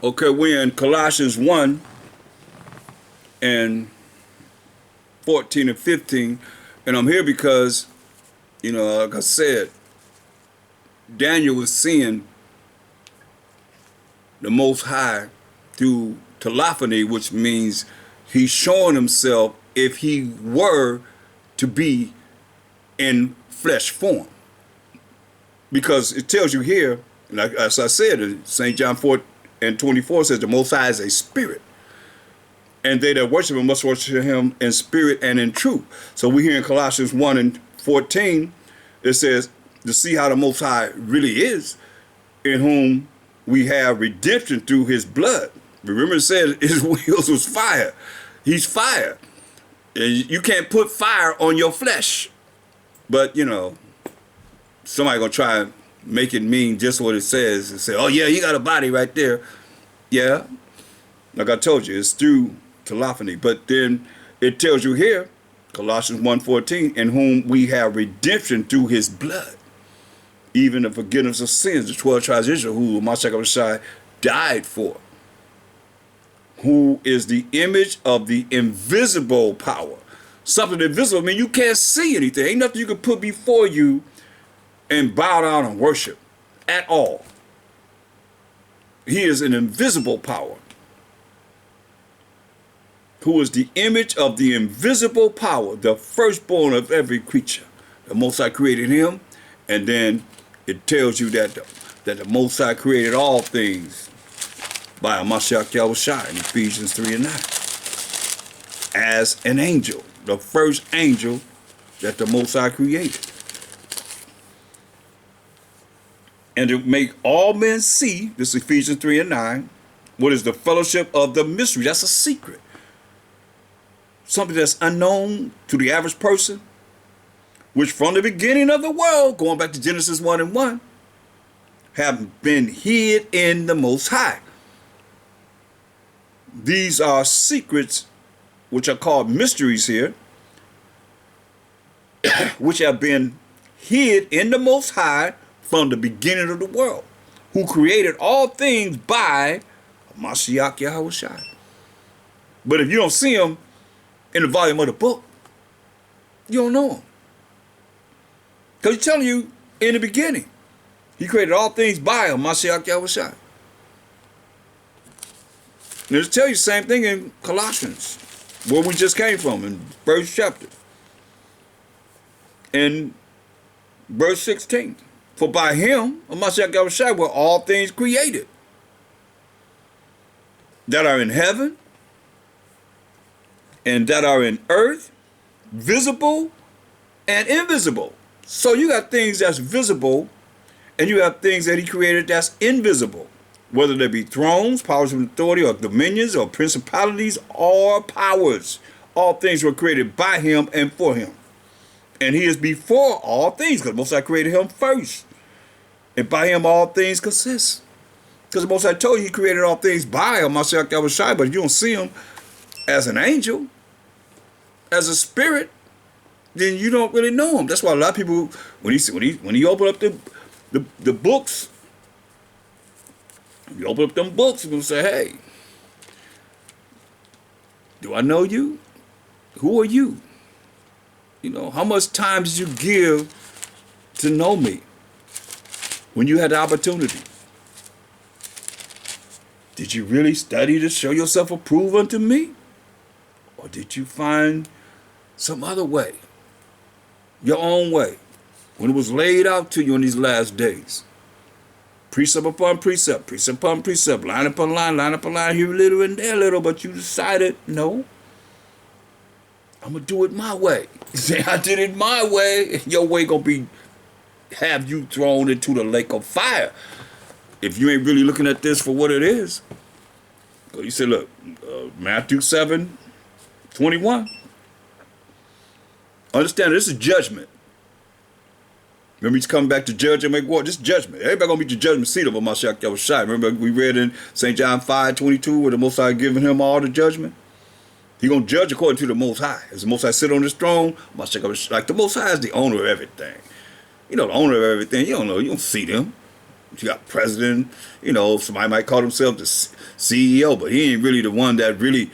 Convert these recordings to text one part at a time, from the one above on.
Okay, we're in Colossians 1 and 14 and 15. And I'm here because, like I said, Daniel was seeing the Most High through telephany, which means he's showing himself if he were to be in flesh form. Because it tells you here, like as I said, St. John 4 and 24 says the Most High is a spirit. And they that worship him must worship him in spirit and in truth. So we hear in Colossians 1 and 14, it says, to see how the Most High really is, in whom we have redemption through his blood. Remember it said his wheels was fire. He's fire. And you can't put fire on your flesh. But, somebody gonna try and make it mean just what it says and say, oh yeah, you got a body right there. Yeah, like I told you, it's through telephany. But then it tells you here, Colossians 1:14, in whom we have redemption through his blood, even the forgiveness of sins, the 12 tribes of Israel, who Mashiach died for, who is the image of the invisible power. Something invisible, I mean, you can't see anything. Ain't nothing you can put before you and bow down and worship at all. He is an invisible power, who is the image of the invisible power, the firstborn of every creature. The Most High created him, and then it tells you that the Most High created all things by a Mashiach Yahushua in Ephesians 3 and 9. As an angel, the first angel that the Most High created. And to make all men see, this is Ephesians 3 and 9, what is the fellowship of the mystery. That's a secret. Something that's unknown to the average person, which from the beginning of the world, going back to Genesis 1 and 1, have been hid in the Most High. These are secrets, which are called mysteries here, which have been hid in the Most High from the beginning of the world, who created all things by Mashiach Yahushua. But if you don't see him in the volume of the book, you don't know him. Because he's telling you in the beginning, he created all things by him, Mashiach Yahushua. And it'll tell you the same thing in Colossians, where we just came from, in first chapter. In verse 16. For by him, Mashiach Yahushua, were all things created, that are in heaven and that are in earth, visible and invisible. So you got things that's visible, and you have things that he created that's invisible, whether they be thrones, powers of authority, or dominions, or principalities, or powers. All things were created by him and for him. And he is before all things, because the Most High created him first. And by him all things consist. Because the Most High told you he created all things by him, Mashiach Yahushua, but if you don't see him as an angel, as a spirit, then you don't really know him. That's why a lot of people, when he opened up the books, you open up them books, people say, hey, do I know you? Who are you? How much time did you give to know me when you had the opportunity? Did you really study to show yourself approved unto me? Or did you find some other way, your own way, when it was laid out to you in these last days? Precept upon precept, precept upon precept, line upon line, here a little and there a little, but you decided, no, I'm going to do it my way. Say, I did it my way, your way going to have you thrown into the lake of fire. If you ain't really looking at this for what it is. You say, look, Matthew 7:21. Understand, this is judgment. Remember, he's coming back to judge and make war. This is judgment. Everybody going to meet the judgment seat of Mashiach Yahushua. Remember, we read in St. John 5:22, where the Most High giving him all the judgment. He's going to judge according to the Most High. As the Most High sit on his throne, Mashiach Yahushua, like the Most High is the owner of everything. The owner of everything, you don't know, you don't see them. You got president, somebody might call himself the CEO, but he ain't really the one that really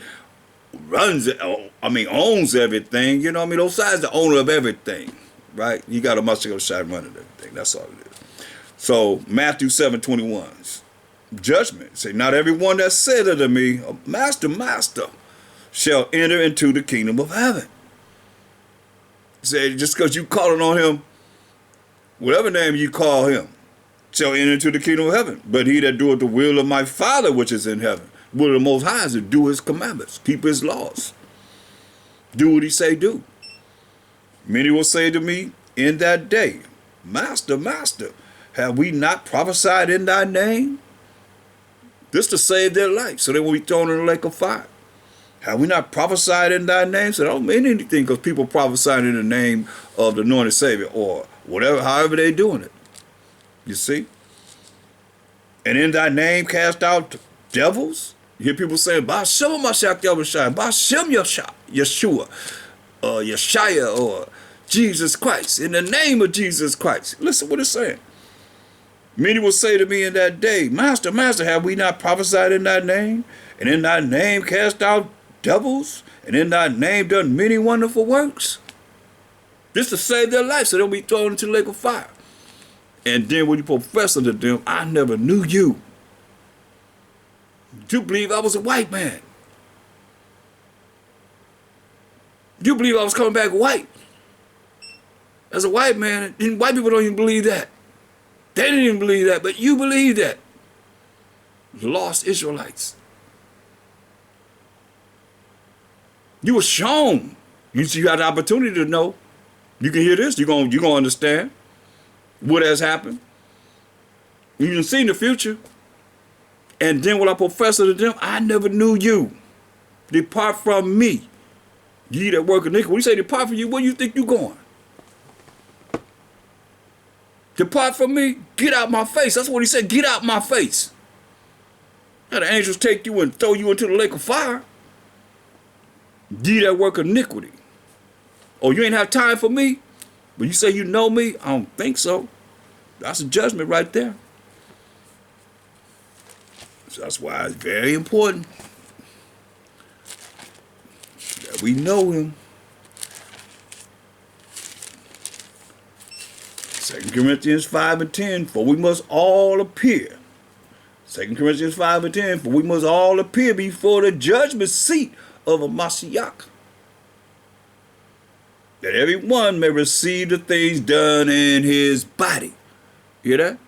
runs it. Owns everything. You know what I mean? Those sides the owner of everything, right? You got a muscular side running everything. That's all it is. So Matthew 7:21, judgment. Say, not everyone that said unto me, Master, Master, shall enter into the kingdom of heaven. Say, just because you calling on him, whatever name you call him, shall enter into the kingdom of heaven. But he that doeth the will of my Father which is in heaven, will of the Most High, is to do his commandments, keep his laws, do what he say do. Many will say to me in that day, Master, Master, have we not prophesied in thy name? This to save their life, so they will be thrown in the lake of fire. Have we not prophesied in thy name? So that don't mean anything, because people prophesying in the name of the anointed Savior, or whatever, however they doing it. You see? And in thy name cast out devils? You hear people saying, Ba'ashem Mashiach Yahushua, Ba'ashem Yeshua, Yeshaya, or Jesus Christ, in the name of Jesus Christ. Listen what it's saying. Many will say to me in that day, Master, Master, have we not prophesied in thy name? And in thy name cast out devils? And in thy name done many wonderful works? This to save their life, so they'll be thrown into the lake of fire. And then when you profess unto them, I never knew you. You believe I was a white man. You believe I was coming back white. As a white man, and white people don't even believe that. They didn't even believe that, but you believe that. Lost Israelites. You were shown. You had the opportunity to know. You can hear this. You're gonna understand what has happened. You can see in the future. And then when I profess to them, I never knew you. Depart from me, ye that work iniquity. When you say depart from you, where do you think you're going? Depart from me, get out my face. That's what he said, get out my face. Now the angels take you and throw you into the lake of fire. Ye that work iniquity. Oh, you ain't have time for me? But you say you know me? I don't think so. That's a judgment right there. So that's why it's very important that we know him. 2 Corinthians 5:10, for we must all appear. 2 Corinthians 5:10, for we must all appear before the judgment seat of a Mashiach, that everyone may receive the things done in his body. Hear that?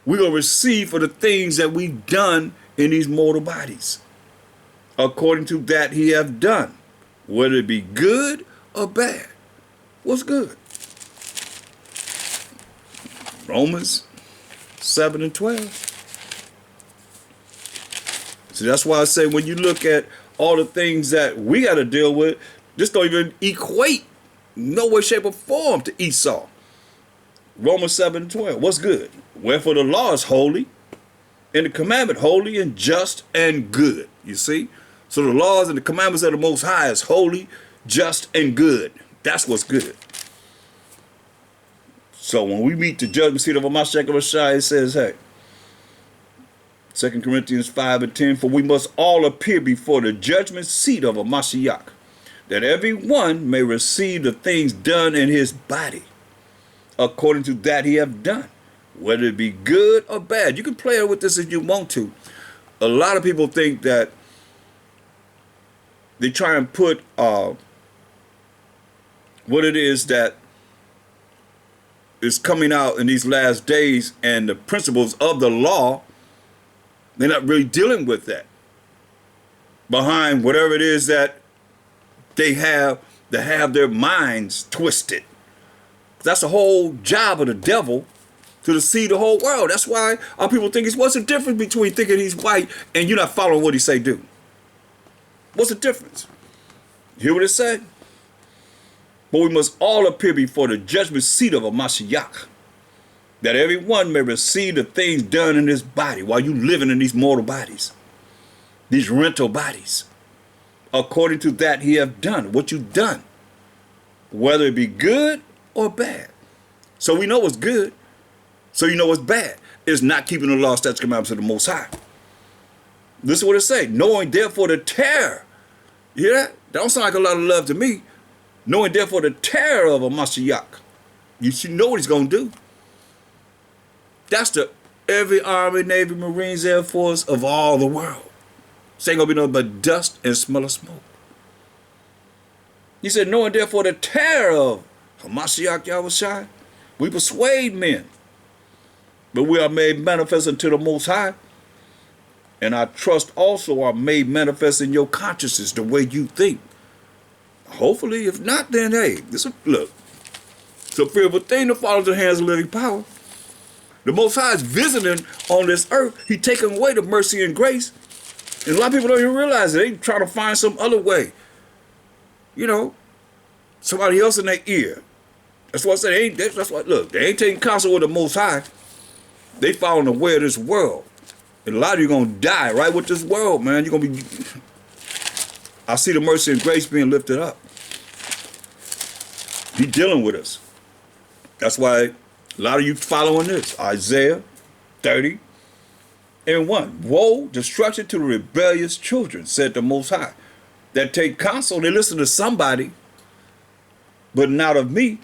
We're going to receive for the things that we've done in these mortal bodies, according to that he hath done, whether it be good or bad. What's good? Romans 7:12. So that's why I say when you look at all the things that we got to deal with, this don't even equate no way, shape, or form to Esau. Romans 7:12. What's good? Wherefore the law is holy, and the commandment holy and just and good. You see? So the laws and the commandments of the Most High is holy, just, and good. That's what's good. So when we meet the judgment seat of Mashiach Rashai, it says, hey, 2 Corinthians 5:10, for we must all appear before the judgment seat of a Mashiach, that everyone may receive the things done in his body, according to that he have done, whether it be good or bad. You can play with this if you want to. A lot of people think that they try and put what it is that is coming out in these last days and the principles of the law. They're not really dealing with that. Behind whatever it is that they have to have their minds twisted. That's the whole job of the devil, to deceive the whole world. That's why our people think what's the difference between thinking he's white and you're not following what he say do? What's the difference? You hear what it said? But we must all appear before the judgment seat of a Mashiach, that everyone may receive the things done in his body while you living in these mortal bodies, these rental bodies, according to that he have done, what you've done, whether it be good or bad. So we know what's good, so you know what's bad. is not keeping the law, statutes, commandments of the Most High. This is what it say. Knowing therefore the terror. You hear that? That don't sound like a lot of love to me. Knowing therefore the terror of a Mashiach. You should know what he's going to do. That's the every Army, Navy, Marines, Air Force of all the world. This ain't going to be nothing but dust and smell of smoke. He said, knowing therefore the terror of Hamashiach Yahushua, we persuade men, but we are made manifest unto the Most High, and I trust also are made manifest in your consciousness, the way you think. Hopefully, if not, then hey, look, it's a fearful thing to fall into the hands of living power. The Most High is visiting on this earth. He's taking away the mercy and grace. And a lot of people don't even realize it. They try to find some other way. You know, somebody else in their ear. That's what I said. That's what, look, they ain't taking counsel with the Most High. They following the way of this world. And a lot of you going to die right with this world, man. You're going to be... I see the mercy and grace being lifted up. He's dealing with us. That's why a lot of you following this. Isaiah 30:1. Woe, destruction to the rebellious children, said the Most High. That take counsel, they listen to somebody, but not of me.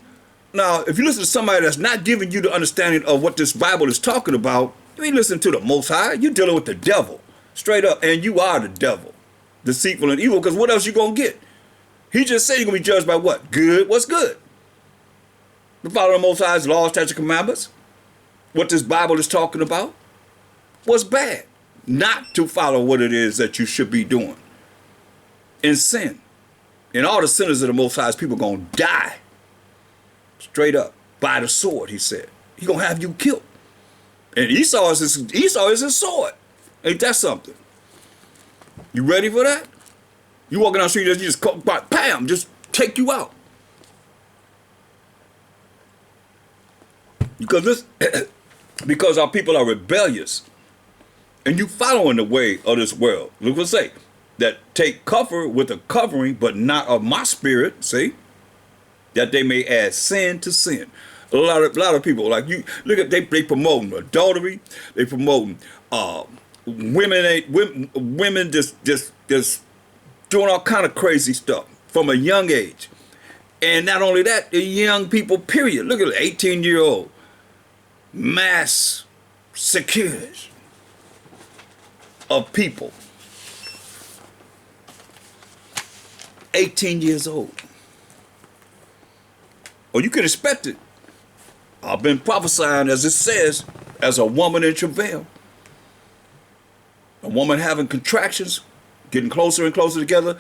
Now, if you listen to somebody that's not giving you the understanding of what this Bible is talking about, you ain't listening to the Most High. You're dealing with the devil, straight up, and you are the devil, deceitful and evil, because what else you going to get? He just said you're going to be judged by what? Good. What's good? To follow the Most High's laws, statutes, and commandments. What this Bible is talking about. What's bad? Not to follow what it is that you should be doing. In sin. And all the sinners of the Most High's people going to die. Straight up. By the sword, he said. He going to have you killed. And Esau is his sword. Ain't that something? You ready for that? You walking down the street, you just bam, just take you out. Because our people are rebellious. And you following the way of this world. Look what it say. That take cover with a covering, but not of my spirit, see? That they may add sin to sin. A lot of people, like you, look at, they promoting adultery, they promoting women just doing all kind of crazy stuff from a young age. And not only that, the young people, period. Look at it, 18-year-old, mass security of people. 18 years old. Well, you can expect it. I've been prophesying, as it says, as a woman in travail. A woman having contractions, getting closer and closer together.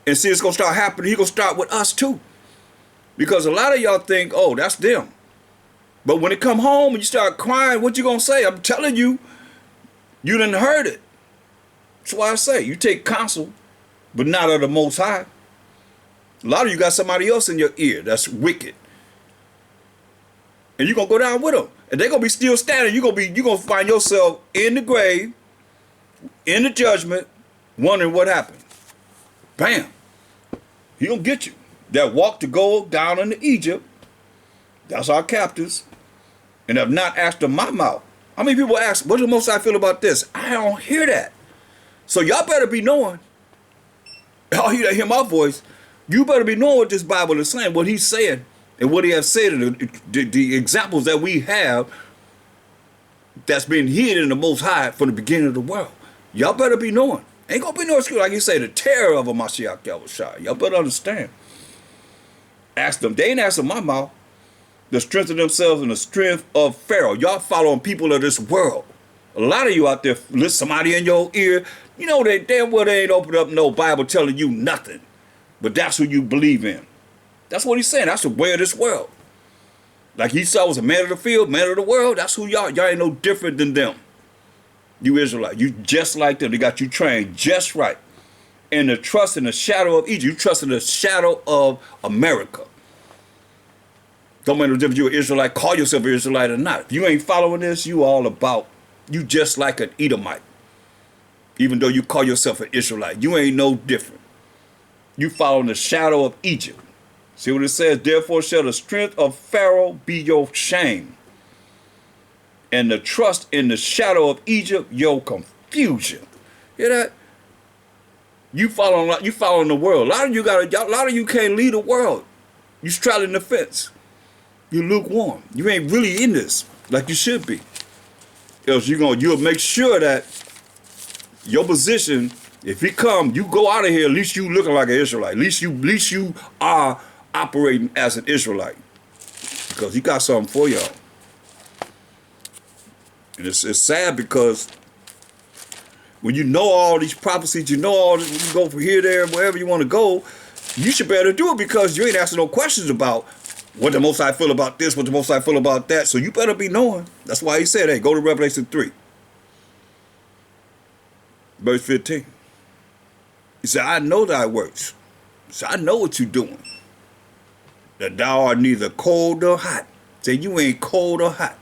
And see, it's going to start happening. He's going to start with us too. Because a lot of y'all think, oh, that's them. But when it come home and you start crying, what you going to say? I'm telling you, you done heard it. That's why I say, you take counsel, but not of the Most High. A lot of you got somebody else in your ear that's wicked. And you're going to go down with them. And they're going to be still standing. You're going to find yourself in the grave, in the judgment, wondering what happened. Bam. He going to get you. That walk to go down into Egypt, that's our captors, and have not asked of my mouth. How many people ask, what does the Most High feel about this? I don't hear that. So y'all better be knowing. Y'all hear my voice. You better be knowing what this Bible is saying, what he's saying, and what he has said, and the examples that we have that's been hidden in the Most High from the beginning of the world. Y'all better be knowing. Ain't gonna be no excuse, like you say, the terror of a Mashiach Yahushua. Y'all better understand. Ask them. They ain't asking my mouth. The strength of themselves and the strength of Pharaoh. Y'all following people of this world. A lot of you out there, listen, somebody in your ear, you know they damn well they ain't opened up no Bible telling you nothing. But that's who you believe in. That's what he's saying. That's the way of this world. Like Esau was a man of the field, man of the world. That's who y'all. Y'all ain't no different than them. You Israelites. You just like them. They got you trained just right. And the trust in the shadow of Egypt. You trust in the shadow of America. Don't matter if you're an Israelite, call yourself an Israelite or not. If you ain't following this, you all about, you just like an Edomite. Even though you call yourself an Israelite. You ain't no different. You following the shadow of Egypt. See what it says? Therefore shall the strength of Pharaoh be your shame. and the trust in the shadow of Egypt, your confusion. Hear that? You following the world. A lot of you can't lead the world. You straddling the fence. You lukewarm. You ain't really in this like you should be. Else you'll make sure that your position, if he come, you go out of here, at least you looking like an Israelite. At least you are operating as an Israelite. Because he got something for y'all. And it's sad because when you know all these prophecies, you know all this, you can go from here, there, wherever you want to go, you should be able to do it because you ain't asking no questions about what the Most High feel about this, what the Most High feel about that. So you better be knowing. That's why he said, hey, go to Revelation 3. Verse 15. He said, I know thy works. He said, I know what you're doing. That thou art neither cold nor hot. Say, you ain't cold or hot.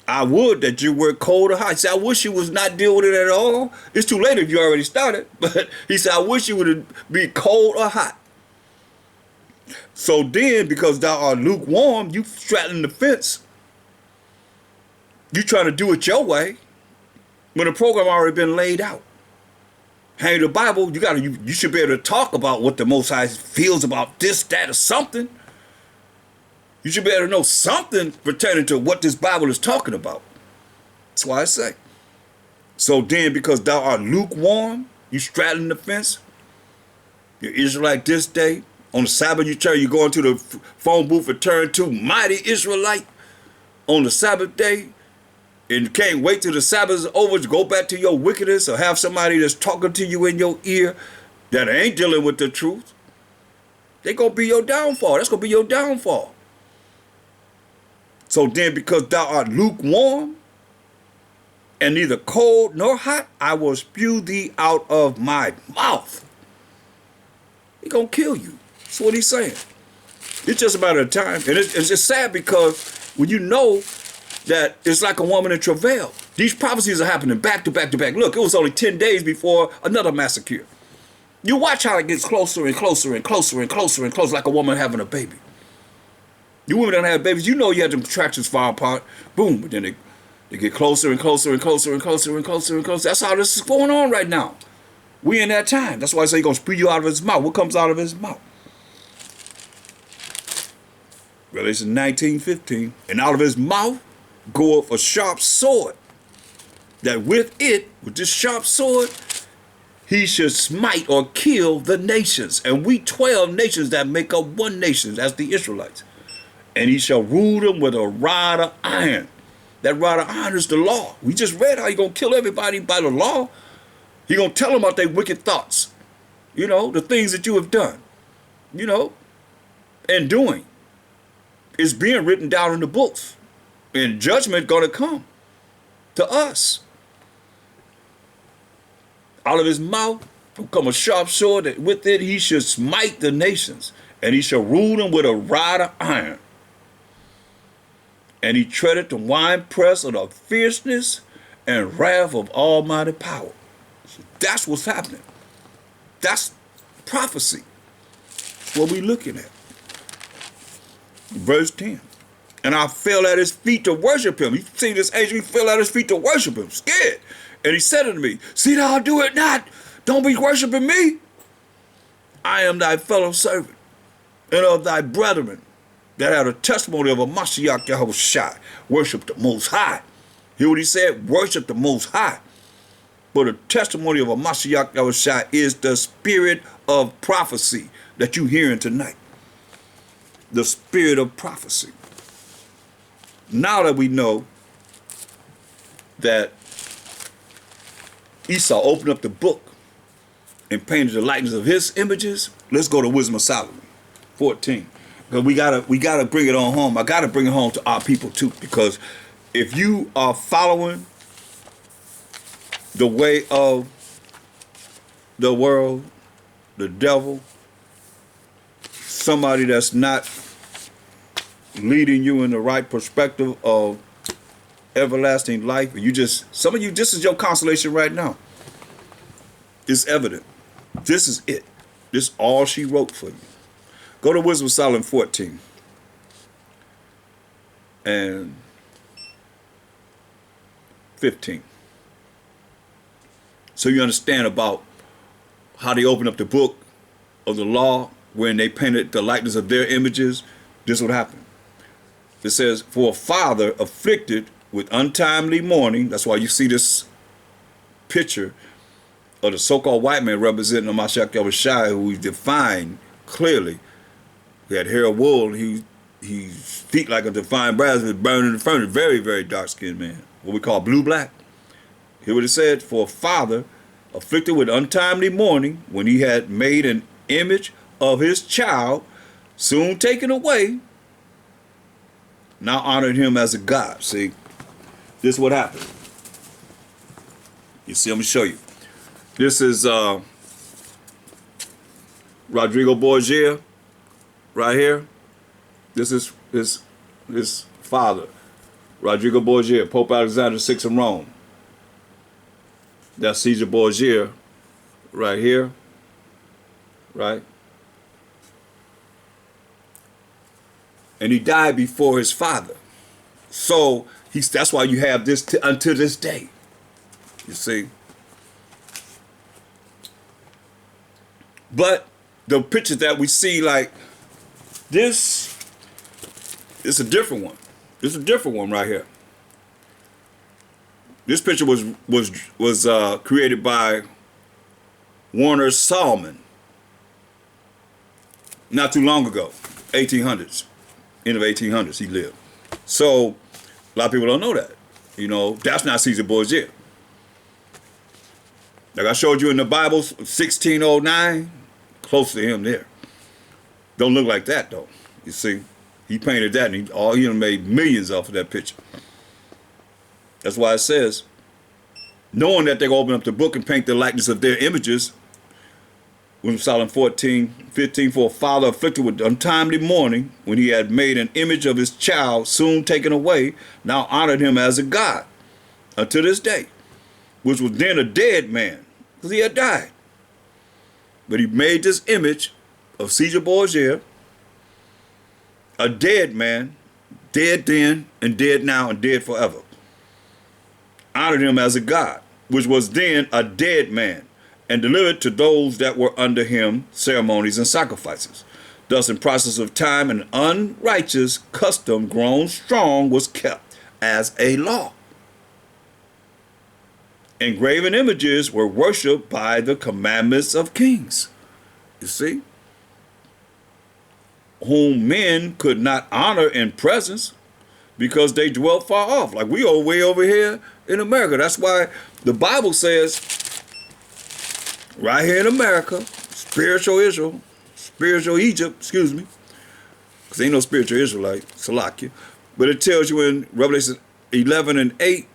I would that you were cold or hot. He said, I wish you was not dealing with it at all. It's too late if you already started. But he said, I wish you would be cold or hot. So then, because thou art lukewarm, you straddling the fence. You trying to do it your way when the program already been laid out. Hang the Bible, you should be able to talk about what the Most High feels about this, that, or something. You should be able to know something pertaining to what this Bible is talking about. That's why I say. So then, because thou art lukewarm, you straddling the fence. You're Israelite this day. On the Sabbath, you go into the phone booth and turn to mighty Israelite on the Sabbath day. And you can't wait till the Sabbath is over to go back to your wickedness or have somebody that's talking to you in your ear that ain't dealing with the truth. They're going to be your downfall. That's going to be your downfall. So then, because thou art lukewarm and neither cold nor hot, I will spew thee out of my mouth. He's going to kill you. That's what he's saying. It's just a matter of time. And it's just sad because when you know that it's like a woman in travail, these prophecies are happening back to back to back. Look, it was only 10 days before another massacre. You watch how it gets closer and closer and closer and closer and closer, like a woman having a baby. You women don't have babies, you know you have the contractions far apart. Boom, but then they get closer and closer and closer and closer and closer and closer. That's how this is going on right now. We in that time. That's why I say he's going to spew you out of his mouth. What comes out of his mouth? Revelation 19:15. And out of his mouth goeth a sharp sword, that with this sharp sword, he should smite or kill the nations. And we 12 nations that make up one nation, as the Israelites. And he shall rule them with a rod of iron. That rod of iron is the law. We just read how he's going to kill everybody by the law. He's going to tell them about their wicked thoughts. You know, the things that you have done. You know, and doing. It's being written down in the books. And judgment going to come to us. Out of his mouth will come a sharp sword, that with it he should smite the nations. And he shall rule them with a rod of iron. And he treadeth the winepress of the fierceness and wrath of almighty power. So that's what's happening. That's prophecy. That's what we're looking at. Verse 10. And I fell at his feet to worship him. You see this angel, he fell at his feet to worship him, scared. And he said unto me, see thou do it not. Don't be worshiping me. I am thy fellow servant and of thy brethren that had a testimony of a Mashiach Yahushua. Worship the Most High. Hear what he said? Worship the Most High. But the testimony of a Mashiach Yahushua is the spirit of prophecy that you're hearing tonight. The spirit of prophecy. Now that we know that Esau opened up the book and painted the likeness of his images, let's go to Wisdom of Solomon 14. Because we gotta bring it on home. I gotta bring it home to our people too. Because if you are following the way of the world, the devil, somebody that's not leading you in the right perspective of everlasting life, some of you, this is your consolation right now. It's evident. This is it. This is all she wrote for you. Go to Wisdom of Solomon 14. And 15. So you understand about how they open up the book of the law when they painted the likeness of their images. This would happen. It says, for a father afflicted with untimely mourning. That's why you see this picture of the so-called white man representing the Mashiach Yahushua, who we defined clearly. He had hair of wool. His feet like a defined brass was burning in the furnace. Very, very dark-skinned man. What we call blue-black. Hear what it said? For a father afflicted with untimely mourning, when he had made an image of his child, soon taken away, now honored him as a god. See, this is what happened. You see, I'm going to show you. This is Rodrigo Borgia right here. This is his father, Rodrigo Borgia, Pope Alexander VI in Rome. That's Caesar Borgia right here, right? And he died before his father. So that's why you have this until this day. You see? But the picture that we see, like this, it's a different one. This is a different one right here. This picture was created by Warner Salmon not too long ago, 1800s, end of 1800s he lived. So a lot of people don't know that. You know, that's not Caesar Borgia. Like I showed you in the Bible, 1609, close to him there. Don't look like that though. You see, he painted that, and he made millions off of that picture. That's why it says, knowing that they're going to open up the book and paint the likeness of their images, when Psalm 14:15, for a father afflicted with untimely mourning, when he had made an image of his child, soon taken away, now honored him as a god unto this day, which was then a dead man, because he had died. But he made this image of Caesar Borgia, a dead man, dead then and dead now and dead forever. Honored him as a god, which was then a dead man, and delivered to those that were under him ceremonies and sacrifices. Thus in process of time, an unrighteous custom grown strong was kept as a law. Engraven images were worshipped by the commandments of kings. You see? Whom men could not honor in presence because they dwelt far off. Like we are way over here in America. That's why the Bible says, right here in America, spiritual Israel, spiritual Egypt, excuse me, because ain't no spiritual Israelite, Salakia. But it tells you in Revelation 11 and 8,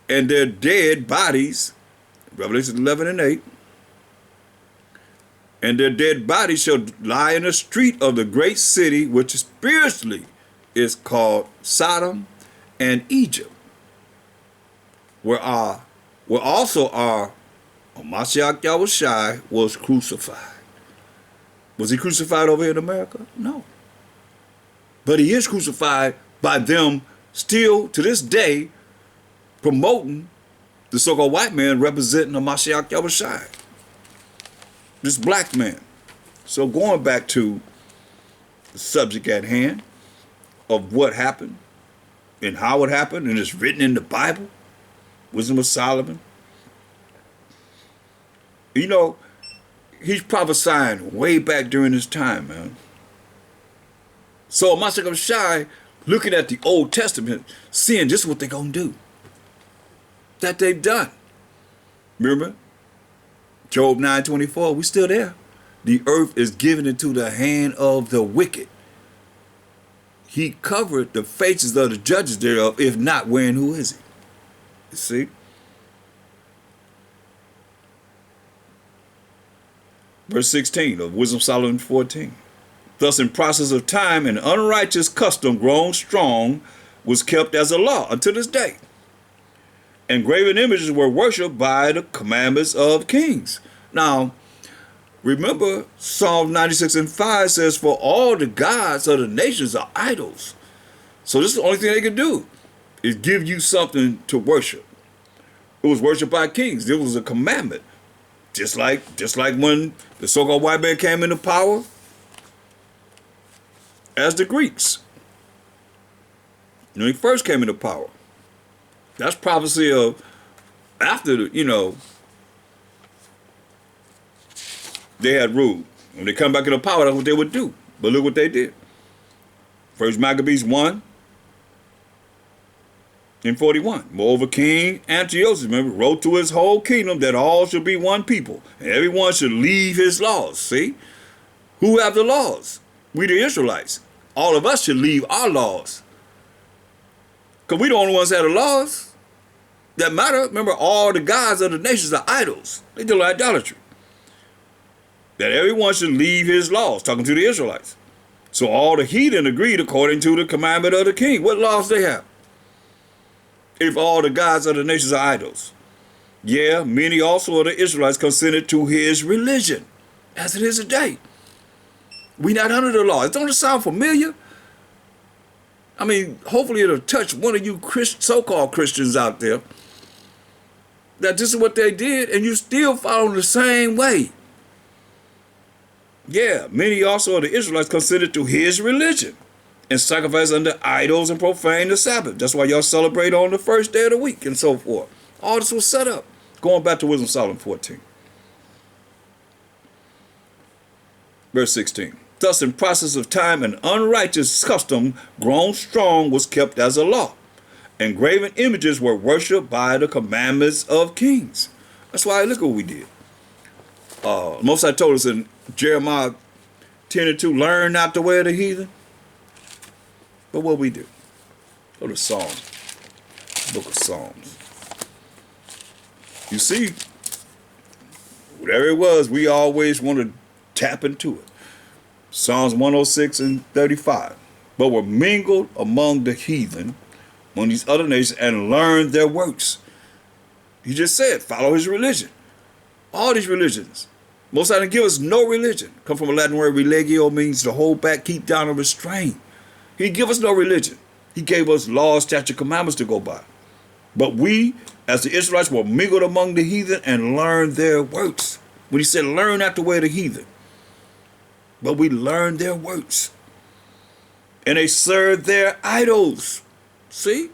and their dead bodies, Revelation 11 and 8, and their dead bodies shall lie in the street of the great city, which spiritually is called Sodom and Egypt, where also our Mashiach Yahushua was crucified. Was he crucified over here in America? No. But he is crucified by them still to this day promoting the so-called white man representing the Mashiach Yahushua. This black man. So going back to the subject at hand of what happened and how it happened, and it's written in the Bible, Wisdom of Solomon. You know, he's prophesying way back during his time, man. So Mashiach Yahushua, looking at the Old Testament, seeing this is what they're going to do. That they've done. Remember? Job 9:24, we still there. The earth is given into the hand of the wicked. He covered the faces of the judges thereof, if not, where and who is he? You see? Verse 16 of Wisdom of Solomon 14. Thus in process of time, an unrighteous custom grown strong was kept as a law unto this day. And graven images were worshipped by the commandments of kings. Now, remember Psalm 96 and 5 says, for all the gods of the nations are idols. So this is the only thing they can do, is give you something to worship. It was worshiped by kings. It was a commandment. Just like when the so-called white man came into power as the Greeks. When he first came into power. That's prophecy of after, they had ruled. When they come back into power, that's what they would do. But look what they did. First Maccabees 1 and 41. Moreover, King Antiochus, remember, wrote to his whole kingdom that all should be one people, and everyone should leave his laws. See? Who have the laws? We the Israelites. All of us should leave our laws. Because we the only ones that have the laws that matter. Remember, all the gods of the nations are idols. They do idolatry. That everyone should leave his laws, talking to the Israelites. So all the heathen agreed according to the commandment of the king. What laws they have? If all the gods of the nations are idols. Yeah, many also of the Israelites consented to his religion, as it is today. We not under the law. Don't it sound familiar? I mean, hopefully it'll touch one of you so-called Christians out there that this is what they did, and you still following the same way. Yeah, many also of the Israelites consented to his religion and sacrificed unto idols and profaned the Sabbath. That's why y'all celebrate on the first day of the week and so forth. All this was set up. Going back to Wisdom of Solomon 14. Verse 16. Thus in process of time an unrighteous custom grown strong was kept as a law, and graven images were worshipped by the commandments of kings. That's why look what we did. Most High told us in Jeremiah 10 and 2, learn not the way of the heathen. But what we do? Go to Psalms, book of Psalms. You see, whatever it was, we always want to tap into it. Psalms 106 and 35. But were mingled among the heathen, among these other nations, and learned their works. He just said, follow his religion. All these religions. Most High didn't give us no religion. Come from a Latin word, religio, means to hold back, keep down, or restrain. He didn't give us no religion. He gave us laws, statutes, commandments to go by. But we, as the Israelites, were mingled among the heathen and learned their works. When he said, learn not the way of the heathen. But we learned their works. And they served their idols. See?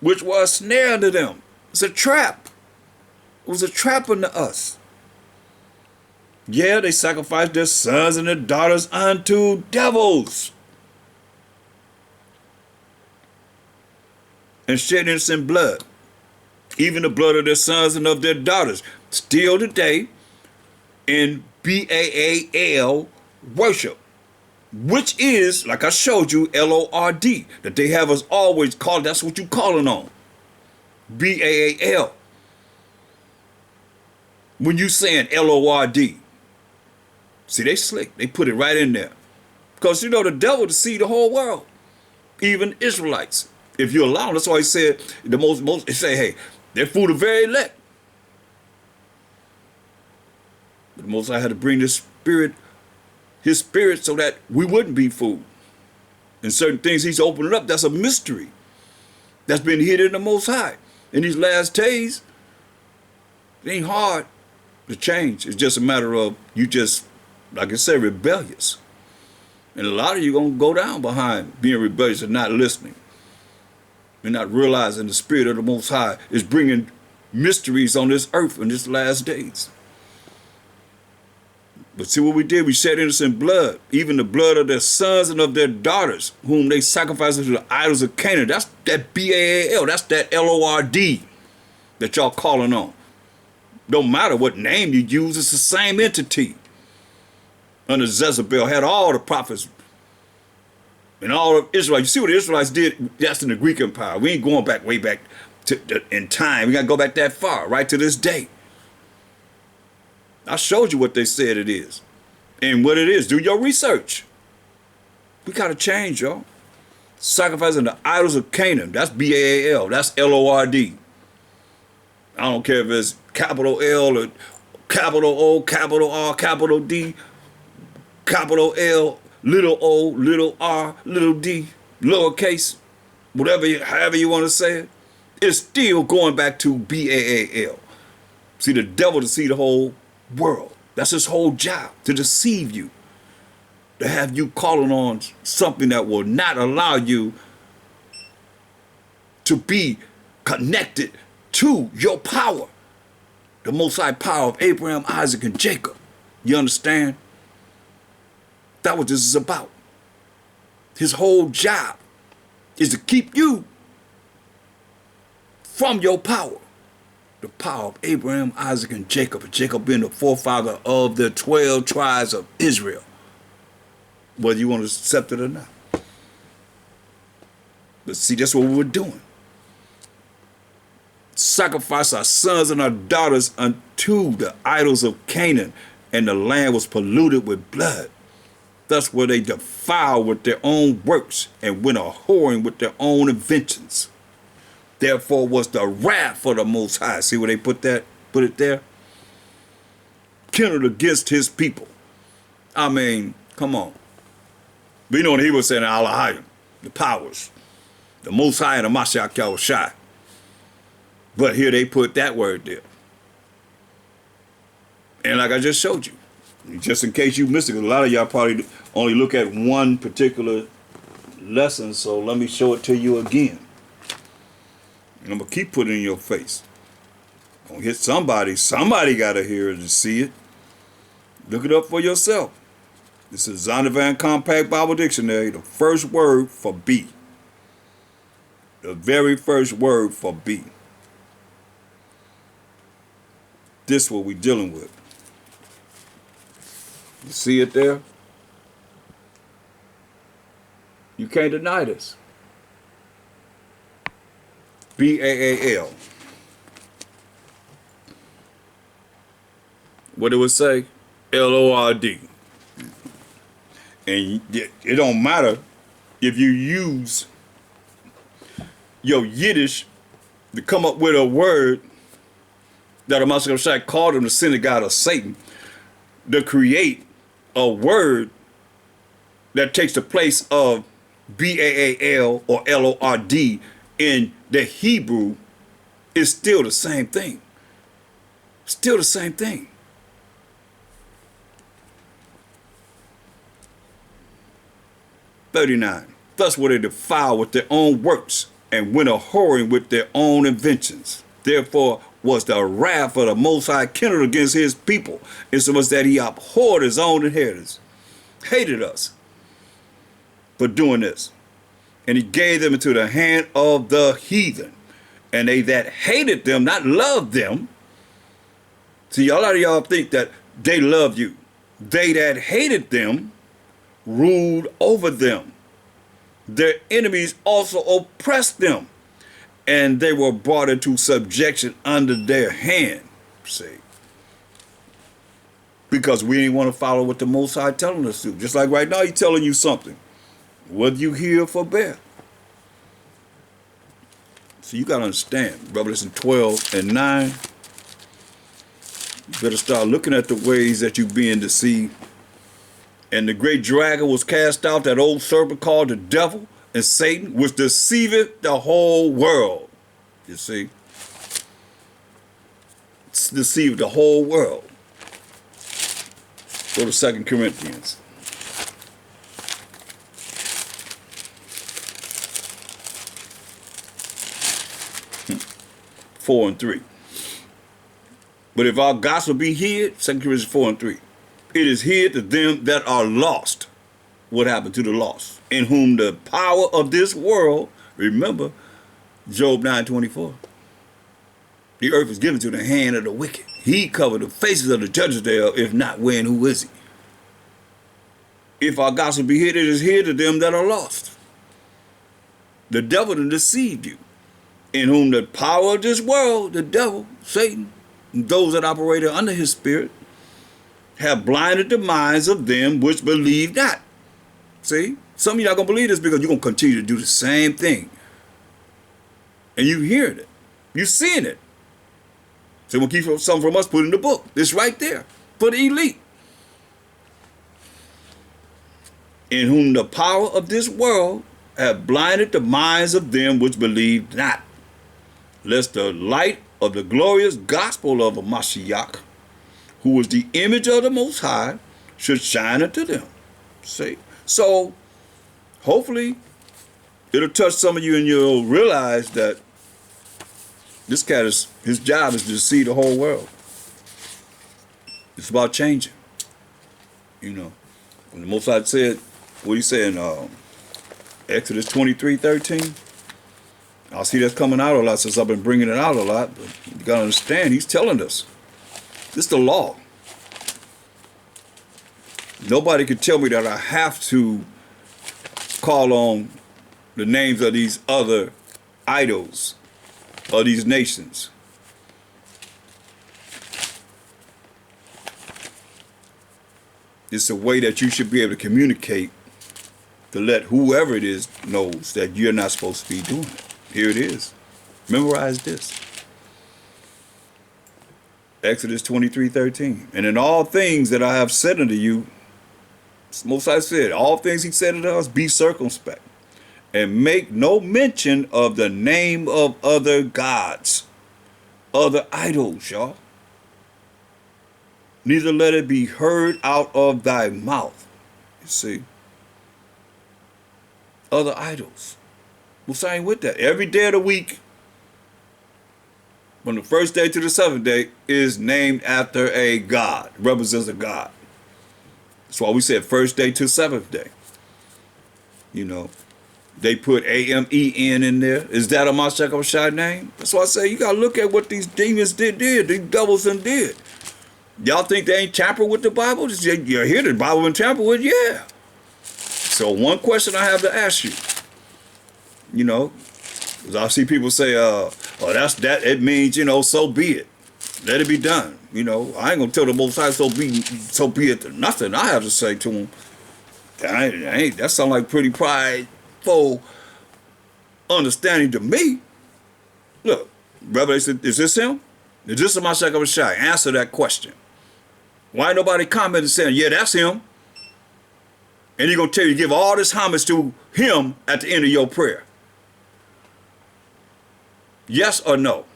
Which was a snare unto them. It's a trap. It was a trap unto us. Yeah, they sacrificed their sons and their daughters unto devils. And shed innocent blood. Even the blood of their sons and of their daughters. Still today in Baal worship. Which is, like I showed you, Lord. That they have us always called, that's what you calling on. Baal. When you saying Lord. See, they slick. They put it right in there. Because, the devil deceived the whole world. Even Israelites. If you allow them, that's why he said, they say, hey, they're food of very elect. But the Most High had to bring his spirit so that we wouldn't be fooled. And certain things he's opening up, that's a mystery. That's been hidden in the Most High. In these last days, it ain't hard to change. It's just a matter of you just, like I said, rebellious. And a lot of you going to go down behind being rebellious and not listening. And not realizing the spirit of the Most High is bringing mysteries on this earth in these last days. But see what we did? We shed innocent blood, even the blood of their sons and of their daughters, whom they sacrificed to the idols of Canaan. That's that Baal, that's that Lord that y'all calling on. Don't matter what name you use, it's the same entity. Under Jezebel had all the prophets and all of Israel. You see what the Israelites did? That's in the Greek Empire. We ain't going back way back in time. We got to go back that far, right to this day. I showed you what they said it is and what it is. Do your research. We got to change, y'all. Sacrificing the idols of Canaan. That's Baal. That's Lord. I don't care if it's capital L or capital O, capital R, capital D, capital L, little o, little r, little d, lowercase, whatever, however you want to say it. It's still going back to Baal. See, the devil to see the whole world. That's his whole job, to deceive you, to have you calling on something that will not allow you to be connected to your power, the Most High power of Abraham, Isaac, and Jacob. You understand? That's what this is about. His whole job is to keep you from your power. The power of Abraham, Isaac, and Jacob being the forefather of the 12 tribes of Israel, whether you want to accept it or not. But see, that's what we were doing. Sacrifice our sons and our daughters unto the idols of Canaan, and the land was polluted with blood. Thus were they defiled with their own works, and went a-whoring with their own inventions. Therefore was the wrath of the Most High. See where they put it there? Kindled against his people. I mean, come on. We know what he was saying in Alahayim, the powers, the Most High and the Mashiach Yahushai. But here they put that word there. And like I just showed you, just in case you missed it, because a lot of y'all probably only look at one particular lesson, so let me show it to you again. And I'm going to keep putting it in your face. I'm going to hit somebody. Somebody got to hear it to see it. Look it up for yourself. This is Zondervan Compact Bible Dictionary, the first word for B. The very first word for B. This is what we're dealing with. You see it there? You can't deny this. B-A-A-L. What it would say? L-O-R-D. And it don't matter if you use your Yiddish to come up with a word that Mashiach called him the synagogue of Satan, to create a word that takes the place of B-A-A-L or L-O-R-D in the Hebrew is still the same thing. Still the same thing. "39. Thus were they defiled with their own works, and went a-whoring with their own inventions. Therefore was the wrath of the Most High kindled against his people, insomuch that he abhorred his own inheritance," hated us for doing this. "And he gave them into the hand of the heathen, and they that hated them, not loved them." See, a lot of y'all think that they love you. They that hated them ruled over them. Their enemies also oppressed them, and they were brought into subjection under their hand. See, because we didn't want to follow what the Most High telling us to. Just like right now, he's telling you something, whether you hear or forbear. So you got to understand, Revelation 12 and 9, you better start looking at the ways that you're being deceived. "And the great dragon was cast out, that old serpent called the devil and Satan, which deceiveth the whole world." You see? It's deceived the whole world. Go to 2 Corinthians. Four and 3. "But if our gospel be hid," 2 Corinthians 4 and 3, "it is hid to them that are lost." What happened to the lost? "In whom the power of this world," remember Job 9:24, "the earth is given to the hand of the wicked. He covered the faces of the judges thereof, if not, when, who is he?" If our gospel be hid, it is hid to them that are lost. The devil done deceived you. "In whom the power of this world," the devil, Satan, and those that operate under his spirit, "have blinded the minds of them which believe not." See, some of you not going to believe this because you're going to continue to do the same thing. And you hearing it. You seeing it. So we'll keep something from us put in the book. It's right there for the elite. "In whom the power of this world have blinded the minds of them which believe not, lest the light of the glorious gospel of a Mashiach, who is the image of the Most High, should shine unto them. See? So, hopefully, it'll touch some of you and you'll realize that this cat his job is to deceive the whole world. It's about changing. You know, when the Most High said, what he said in Exodus 23:13, I see that's coming out a lot since I've been bringing it out a lot, but you gotta understand, he's telling us, this is the law. Nobody could tell me that I have to call on the names of these other idols of these nations. It's a way that you should be able to communicate to let whoever it is knows that you're not supposed to be doing it. Here it is. Memorize this. Exodus 23:13. And in all things that I have said unto you, Most High said, all things he said unto us, be circumspect, and make no mention of the name of other gods, other idols, y'all. Neither let it be heard out of thy mouth. You see? Other idols. We're saying with that. Every day of the week, from the first day to the seventh day, is named after a god, represents a god. That's why we said first day to seventh day. You know, they put AMEN in there. Is that a Mashiach name? That's why I say you got to look at what these demons did, these devils did. Y'all think they ain't tampered with the Bible? You hear the Bible been tampered with? Yeah. So one question I have to ask you, you know, because I see people say, oh, that's that. It means, you know, so be it. Let it be done. You know, I ain't gonna tell the Most High so be it to nothing. I have to say to him, that sound like pretty prideful understanding to me. Look, Revelation, is this him? Is this a Mashiach? Answer that question. Why ain't nobody commenting saying, yeah, that's him? And he's going to tell you, give all this homage to him at the end of your prayer. Yes or no?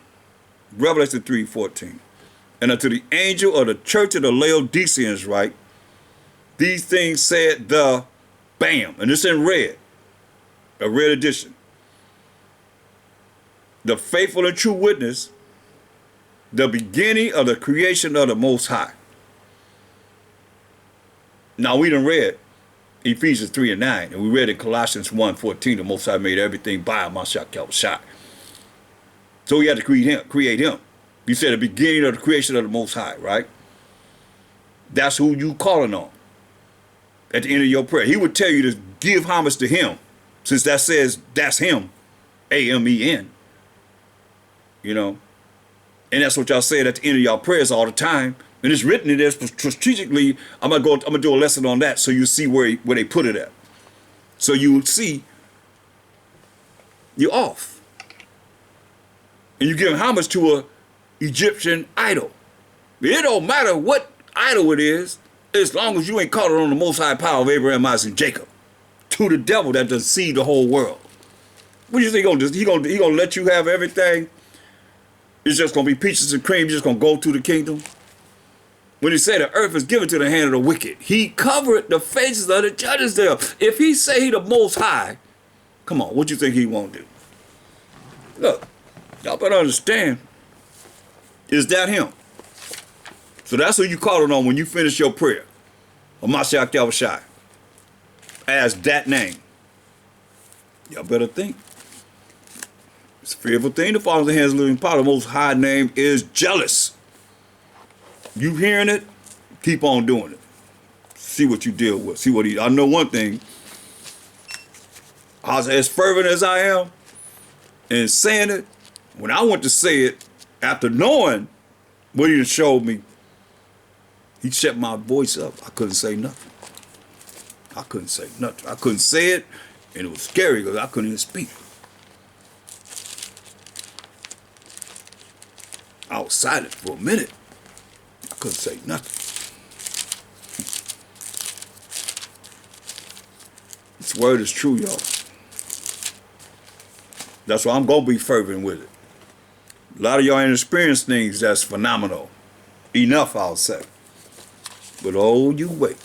Revelation 3:14. And unto the angel of the church of the Laodiceans write, these things said the bam. And it's in red. A red edition. The faithful and true witness, the beginning of the creation of the Most High. Now we done read Ephesians 3:9, and we read in Colossians 1:14, the Most High made everything by Mashiach. So he had to create him. You said the beginning of the creation of the Most High, right? That's who you calling on at the end of your prayer. He would tell you to give homage to him, since that says that's him, AMEN. You know, and that's what y'all said at the end of y'all prayers all the time. And it's written in there strategically. I'm gonna do a lesson on that so you see where they put it at. So you will see you're off. And you give homage to a Egyptian idol. It don't matter what idol it is, as long as you ain't calling on the Most High power of Abraham, Isaac, and Jacob, to the devil that deceived the whole world. What do you think he gonna let you have everything? It's just gonna be peaches and cream. You're just gonna go to the kingdom. When he said the earth is given to the hand of the wicked, he covered the faces of the judges there. If he say he the Most High, come on, what you think he won't do? Look, y'all better understand. Is that him? So that's who you calling on when you finish your prayer. Mashiach Yahushai. As that name. Y'all better think. It's a fearful thing to fall in the hands of the living power. The Most High name is jealous. You hearing it? Keep on doing it. See what you deal with. See what I know one thing. As fervent as I am in saying it, when I went to say it, after knowing what he showed me, he shut my voice up. I couldn't say nothing. I couldn't say nothing. I couldn't say it, and it was scary because I couldn't even speak. I was silent for a minute. I couldn't say nothing. This word is true, y'all. That's why I'm going to be fervent with it. A lot of y'all ain't experienced things that's phenomenal. Enough, I'll say. But oh, you wait.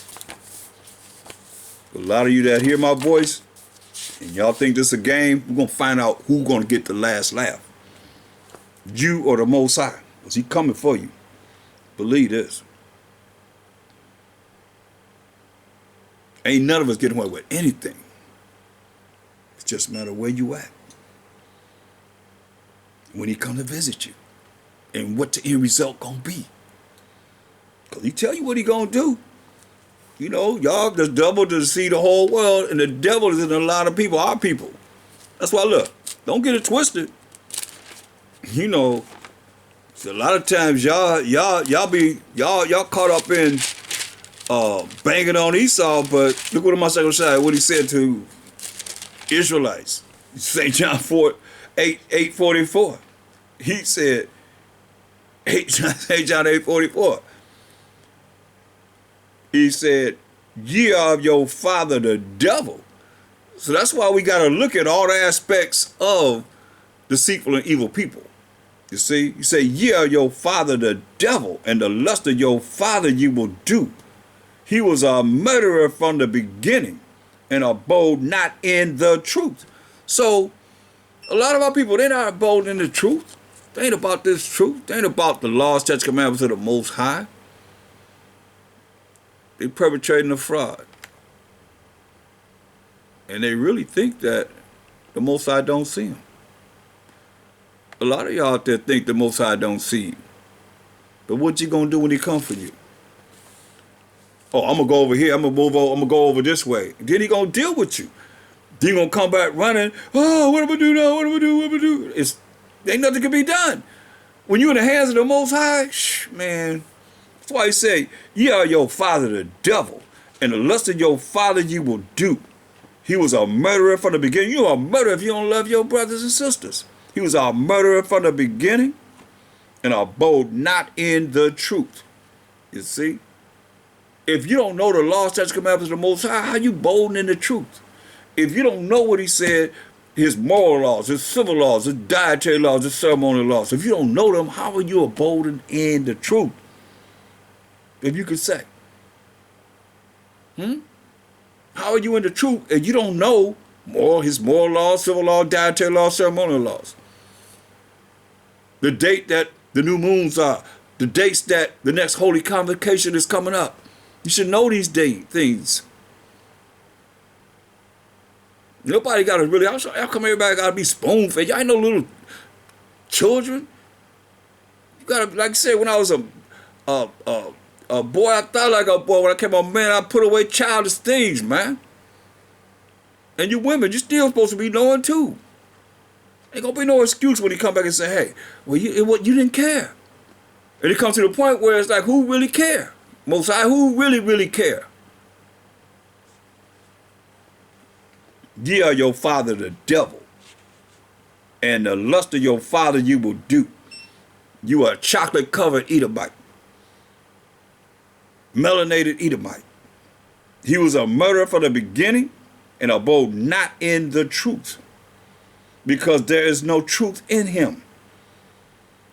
A lot of you that hear my voice and y'all think this is a game, we're going to find out who's going to get the last laugh. You or the Most High. Because he coming for you. Believe this. Ain't none of us getting away with anything. It's just a matter of where you at when he come to visit you and what the end result gonna be. Because he tell you what he gonna do. You know, y'all, the devil to see the whole world, and the devil is in a lot of people, our people. That's why, look, don't get it twisted. You know, a lot of times y'all caught up in banging on Esau, but look what my second side, what he said to Israelites. St. John 8:44. He said, St. John 8:44. He said, ye are of your father the devil. So that's why we got to look at all the aspects of deceitful and evil people. You see, you say, ye are your father the devil, and the lust of your father you will do. He was a murderer from the beginning and abode not in the truth. So a lot of our people, they're not abode in the truth. They ain't about this truth. They ain't about the laws, statutes, commandments of the Most High. They perpetrating a fraud. And they really think that the Most High don't see them. A lot of y'all out there think the Most High don't see you. But what you gonna do when he come for you? Oh, I'm gonna go over here. I'm gonna move over. I'm gonna go over this way. Then he gonna deal with you. Then he gonna come back running. Oh, what am I do now? What am I do? What am I do? Ain't nothing can be done. When you're in the hands of the Most High, man. That's why he say, ye are your father the devil, and the lust of your father you will do. He was a murderer from the beginning. You are a murderer if you don't love your brothers and sisters. He was a murderer from the beginning and abode not in the truth. You see? If you don't know the law, statutes, commandments of the Most High, how you bold in the truth? If you don't know what he said, his moral laws, his civil laws, his dietary laws, his ceremonial laws, if you don't know them, how are you abiding in the truth? If you could say. How are you in the truth if you don't know his moral laws, civil laws, dietary laws, ceremonial laws? The date that the new moons are, the dates that the next holy convocation is coming up. You should know these things. Nobody got to really, how come everybody got to be spoon-fed? Y'all ain't no little children. You got to, like I said, when I was a boy, I thought like a boy. When I came a man, I put away childish things, man. And you women, you still supposed to be knowing too. Ain't gonna be no excuse when he come back and say, hey, well, you didn't care. And it comes to the point where it's like, who really care? Most High, who really care? Ye are your father the devil, and the lust of your father you will do. You are a chocolate-covered Edomite, melanated Edomite. He was a murderer from the beginning and abode not in the truth, because there is no truth in him.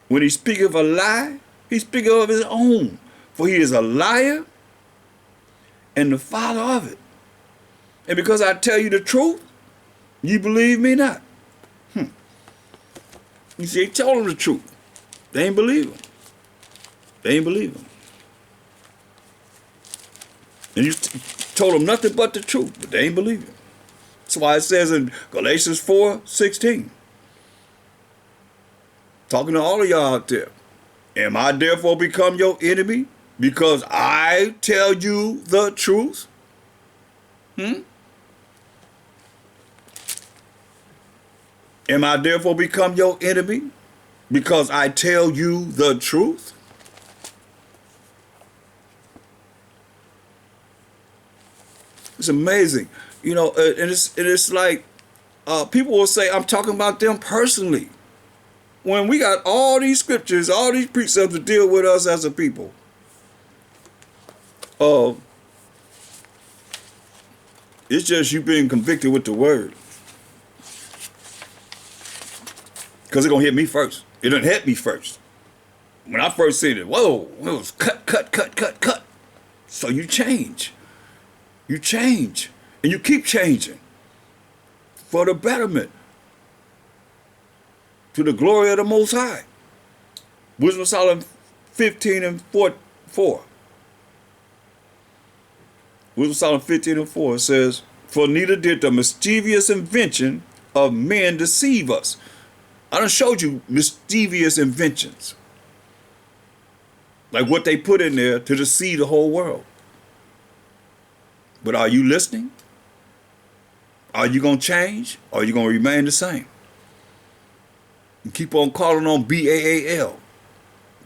When he speaketh a lie, he speaketh of his own, for he is a liar and the father of it. And because I tell you the truth, you believe me not. You see, he told them the truth. They ain't believe him. They ain't believe him. And you told them nothing but the truth, but they ain't believe him. That's why it says in Galatians 4:16, talking to all of y'all out there, am I therefore become your enemy because I tell you the truth? Am I therefore become your enemy because I tell you the truth? It's amazing. You know, and it's like people will say, I'm talking about them personally. When we got all these scriptures, all these precepts to deal with us as a people. It's just you being convicted with the word. Because it's going to hit me first. It done hit me first. When I first seen it, whoa, it was cut, cut, cut, cut, cut. So you change. You change. And you keep changing for the betterment, to the glory of the Most High. Wisdom of Solomon 15 and 4. Wisdom of Solomon 15 and 4 says, for neither did the mischievous invention of men deceive us. I done showed you mischievous inventions, like what they put in there to deceive the whole world. But are you listening? Are you going to change? Or are you going to remain the same? And keep on calling on BAAL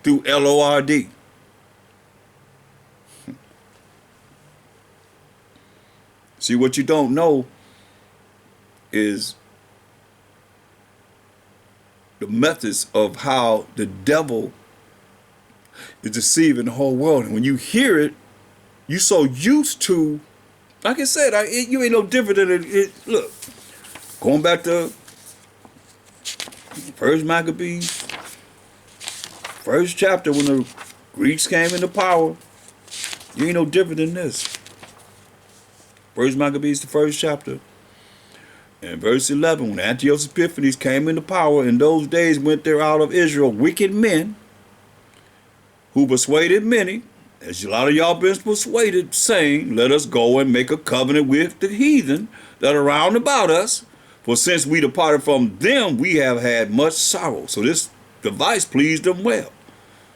through LORD. See, what you don't know is the methods of how the devil is deceiving the whole world. And when you hear it, you're so used to, like I said, you ain't no different than it. Look, going back to First Maccabees, first chapter, when the Greeks came into power, you ain't no different than this. First Maccabees, the first chapter, and verse 11, when Antiochus Epiphanes came into power, in those days went there out of Israel wicked men who persuaded many, as a lot of y'all been persuaded, saying, let us go and make a covenant with the heathen that are round about us. For since we departed from them, we have had much sorrow. So this device pleased them well.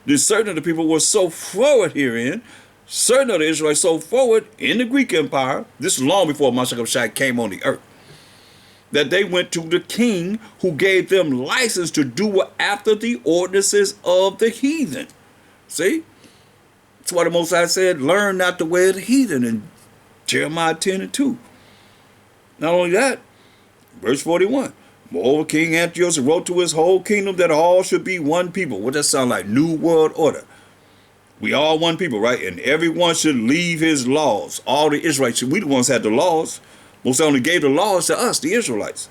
Then certain of the people were so forward herein, certain of the Israelites so forward in the Greek Empire, this is long before Mashiach came on the earth, that they went to the king who gave them license to do after the ordinances of the heathen. See? That's why the Most High said, learn not the way of the heathen in Jeremiah 10 and 2. Not only that, verse 41, moreover, King Antiochus wrote to his whole kingdom that all should be one people. What does that sound like? New world order. We all one people, right? And everyone should leave his laws. All the Israelites, we the ones had the laws. Most only gave the laws to us, the Israelites.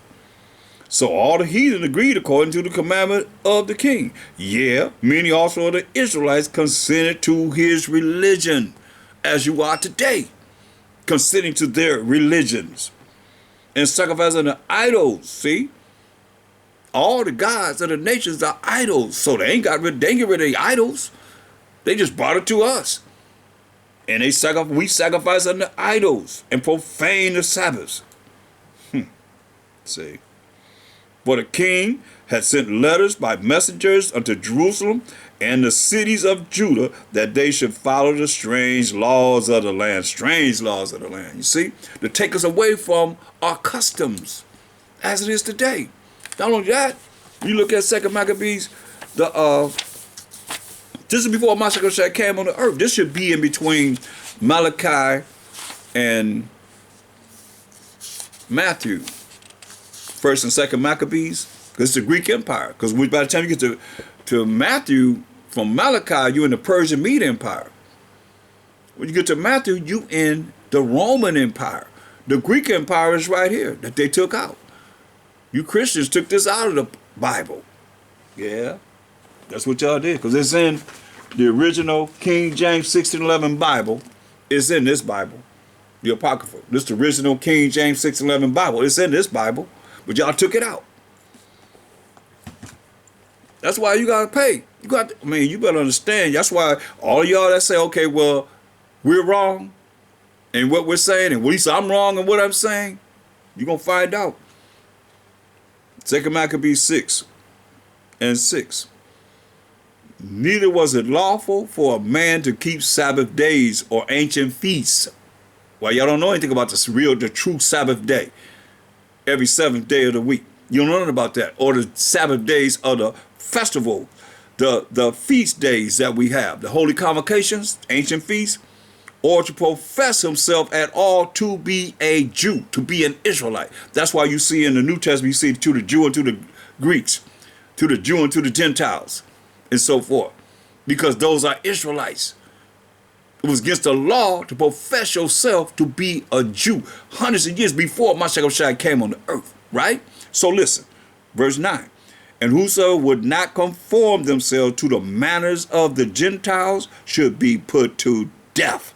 So all the heathen agreed according to the commandment of the king. Yeah, many also of the Israelites consented to his religion, as you are today, consenting to their religions and sacrificing the idols. See, all the gods of the nations are idols, so they ain't get rid of the idols. They just brought it to us, and we sacrifice unto idols and profane the Sabbaths. See. For the king had sent letters by messengers unto Jerusalem and the cities of Judah that they should follow the strange laws of the land. Strange laws of the land, you see, to take us away from our customs as it is today. Not only that, you look at 2 Maccabees, this is before Mashiach came on the earth. This should be in between Malachi and Matthew. First and Second Maccabees, because it's the Greek Empire. Because by the time you get to Matthew, from Malachi, you're in the Persian Mede Empire. When you get to Matthew, you in the Roman Empire. The Greek Empire is right here that they took out. You Christians took this out of the Bible. Yeah, that's what y'all did. Because it's in the original King James 1611 Bible. It's in this Bible, the Apocrypha. This is the original King James 1611 Bible. It's in this Bible. But y'all took it out. That's why you gotta pay. You better understand. That's why all y'all that say, okay, well, we're wrong in what we're saying, and at least I'm wrong in what I'm saying, you're gonna find out. 2 Maccabees 6 and 6. Neither was it lawful for a man to keep Sabbath days or ancient feasts. Well, y'all don't know anything about the true Sabbath day. Every seventh day of the week. You don't know nothing about that. Or the Sabbath days of the festival, the feast days that we have, the holy convocations, ancient feasts, or to profess himself at all to be a Jew, to be an Israelite. That's why you see in the New Testament, you see to the Jew and to the Greeks, to the Jew and to the Gentiles, and so forth. Because those are Israelites. It was against the law to profess yourself to be a Jew hundreds of years before Mashiach came on the earth, right? So listen, verse 9. And whoso would not conform themselves to the manners of the Gentiles should be put to death.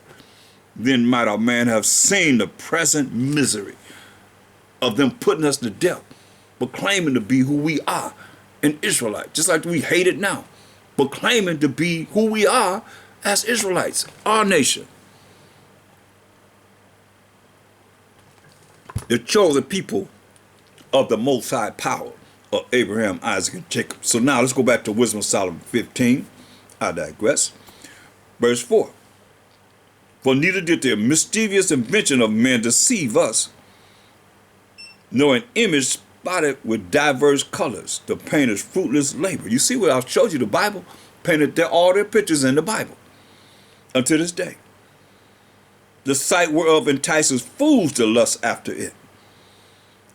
Then might a man have seen the present misery of them putting us to death, but claiming to be who we are, an Israelite, just like we hate it now, but claiming to be who we are as Israelites, our nation. The chosen people of the Most High power of Abraham, Isaac, and Jacob. So now let's go back to Wisdom of Solomon 15. I digress. Verse 4. For neither did the mischievous invention of men deceive us, nor an image spotted with diverse colors, the painter's fruitless labor. You see what I showed you, the Bible painted all their pictures in the Bible until this day. The sight whereof entices fools to lust after it.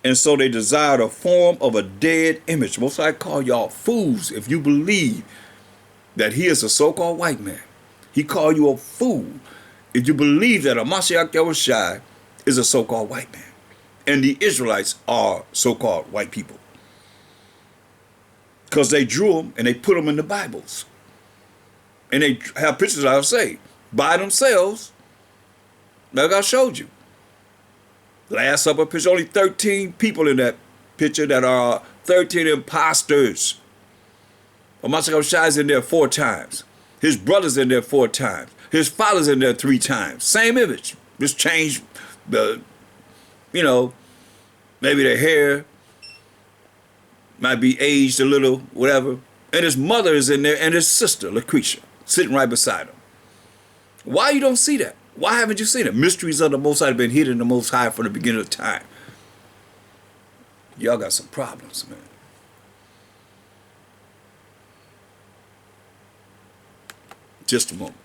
And so they desire the form of a dead image. Most I call y'all fools if you believe that he is a so-called white man. He called you a fool if you believe that a Mashiach Yahushua is a so-called white man. And the Israelites are so-called white people. Because they drew them and they put them in the Bibles. And they have pictures, I'll say, by themselves, like I showed you. Last Supper picture, only 13 people in that picture that are 13 imposters. Mashiach Yahushua is in there 4 times. His brother's in there 4 times. His father's in there 3 times. Same image. Just change the, maybe their hair might be aged a little, whatever. And his mother is in there and his sister, Lucretia, sitting right beside him. Why you don't see that? Why haven't you seen it? Mysteries of the Most High have been hidden in the Most High from the beginning of time. Y'all got some problems, man. Just a moment.